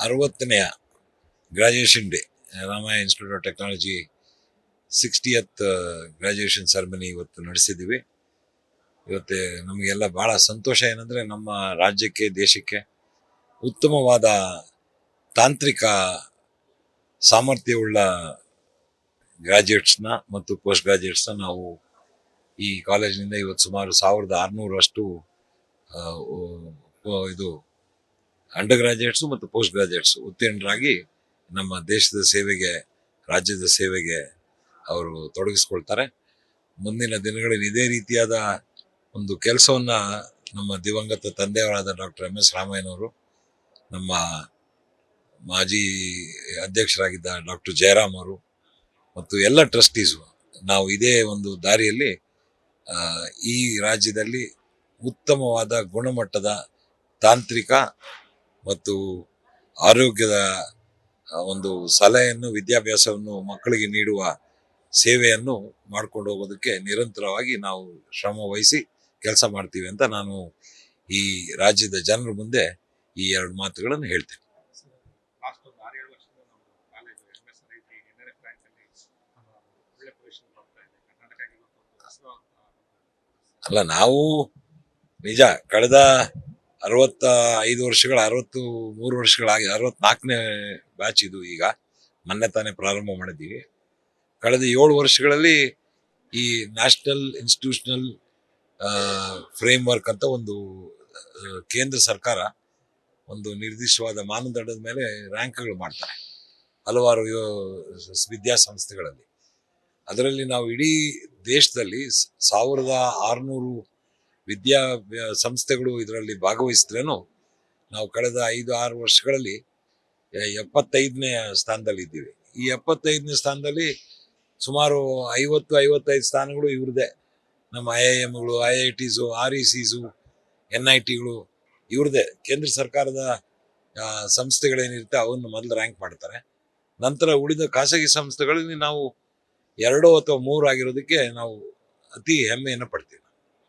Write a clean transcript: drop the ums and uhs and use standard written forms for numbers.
60ನೇ graduation day, Ramaiah Institute of Technology 60th graduation ceremony ಇವತ್ತು ನಡೆಸಿದ್ದೀವಿ. ಇವತ್ತು ನಮಗೆಲ್ಲ ಭಾಳ ಸಂತೋಷ ಏನಂದರೆ ನಮ್ಮ ರಾಜ್ಯಕ್ಕೆ, ದೇಶಕ್ಕೆ ಉತ್ತಮವಾದ ತಾಂತ್ರಿಕ ಸಾಮರ್ಥ್ಯವುಳ್ಳ ಗ್ರಾಜ್ಯುಯೇಟ್ಸ್ನ ಮತ್ತು ಪೋಸ್ಟ್ ಗ್ರಾಜ್ಯುಯೇಟ್ಸ್ನ ನಾವು ಈ ಕಾಲೇಜಿನಿಂದ ಇವತ್ತು ಸುಮಾರು 1600 ಇದು ಅಂಡರ್ ಗ್ರಾಜ್ಯುಯೇಟ್ಸು ಮತ್ತು ಪೋಸ್ಟ್ ಗ್ರಾಜ್ಯುಯೇಟ್ಸು ಉತ್ತೀರ್ಣರಾಗಿ ನಮ್ಮ ದೇಶದ ಸೇವೆಗೆ, ರಾಜ್ಯದ ಸೇವೆಗೆ ಅವರು ತೊಡಗಿಸ್ಕೊಳ್ತಾರೆ. ಮುಂದಿನ ದಿನಗಳಲ್ಲಿ ಇದೇ ರೀತಿಯಾದ ಒಂದು ಕೆಲಸವನ್ನು ನಮ್ಮ ದಿವಂಗತ ತಂದೆಯವರಾದ ಡಾಕ್ಟರ್ MS ರಾಮಯ್ಯನವರು, ನಮ್ಮ ಮಾಜಿ ಅಧ್ಯಕ್ಷರಾಗಿದ್ದ ಡಾಕ್ಟರ್ ಜಯರಾಮ್ ಅವರು ಮತ್ತು ಎಲ್ಲ ಟ್ರಸ್ಟೀಸು ನಾವು ಇದೇ ಒಂದು ದಾರಿಯಲ್ಲಿ ಈ ರಾಜ್ಯದಲ್ಲಿ ಉತ್ತಮವಾದ ಗುಣಮಟ್ಟದ ತಾಂತ್ರಿಕ ಮತ್ತು ಆರೋಗ್ಯದ ಒಂದು ಸಲಹೆಯನ್ನು, ವಿದ್ಯಾಭ್ಯಾಸವನ್ನು ಮಕ್ಕಳಿಗೆ ನೀಡುವ ಸೇವೆಯನ್ನು ಮಾಡ್ಕೊಂಡು ಹೋಗೋದಕ್ಕೆ ನಿರಂತರವಾಗಿ ನಾವು ಶ್ರಮ ವಹಿಸಿ ಕೆಲಸ ಮಾಡ್ತೀವಿ ಅಂತ ನಾನು ಈ ರಾಜ್ಯದ ಜನರ ಮುಂದೆ ಈ 2 ಮಾತುಗಳನ್ನು ಹೇಳ್ತೇನೆ. ಅಲ್ಲ, ನಾವು ನಿಜ ಕಳೆದ 63 ವರ್ಷಗಳಾಗಿ 64ನೇ ಬ್ಯಾಚ್ ಇದು. ಈಗ ಮೊನ್ನೆ ತಾನೇ ಪ್ರಾರಂಭ ಮಾಡಿದ್ದೀವಿ. ಕಳೆದ 7 ವರ್ಷಗಳಲ್ಲಿ ಈ ನ್ಯಾಷನಲ್ ಇನ್ಸ್ಟಿಟ್ಯೂಷನಲ್ ಫ್ರೇಮ್ವರ್ಕ್ ಅಂತ ಒಂದು ಕೇಂದ್ರ ಸರ್ಕಾರ ಒಂದು ನಿರ್ದಿಷ್ಟವಾದ ಮಾನದಂಡದ ಮೇಲೆ ರ್ಯಾಂಕ್ಗಳು ಮಾಡ್ತಾರೆ ಹಲವಾರು ವಿದ್ಯಾಸಂಸ್ಥೆಗಳಲ್ಲಿ. ಅದರಲ್ಲಿ ನಾವು ಇಡೀ ದೇಶದಲ್ಲಿ 1600 ಸಂಸ್ಥೆಗಳು ಇದರಲ್ಲಿ ಭಾಗವಹಿಸಿದ್ರೇನು ನಾವು ಕಳೆದ 5-6 ವರ್ಷಗಳಲ್ಲಿ 75ನೇ ಸ್ಥಾನದಲ್ಲಿ ಇದ್ದೀವಿ. ಈ 75ನೇ ಸ್ಥಾನದಲ್ಲಿ ಸುಮಾರು 50-55 ಸ್ಥಾನಗಳು ಇವ್ರದ್ದೇ. ನಮ್ಮ IIMಗಳು, IITs, RECs, NITಗಳು ಇವ್ರದ್ದೇ. ಕೇಂದ್ರ ಸರ್ಕಾರದ ಸಂಸ್ಥೆಗಳೇನಿರುತ್ತೆ ಅವನ್ನು ಮೊದಲು ರ್ಯಾಂಕ್ ಮಾಡ್ತಾರೆ. ನಂತರ ಉಳಿದ ಖಾಸಗಿ ಸಂಸ್ಥೆಗಳಲ್ಲಿ ನಾವು 2 ಅಥವಾ 3 ಆಗಿರೋದಕ್ಕೆ ನಾವು ಅತಿ ಹೆಮ್ಮೆಯನ್ನು ಪಡ್ತೀವಿ.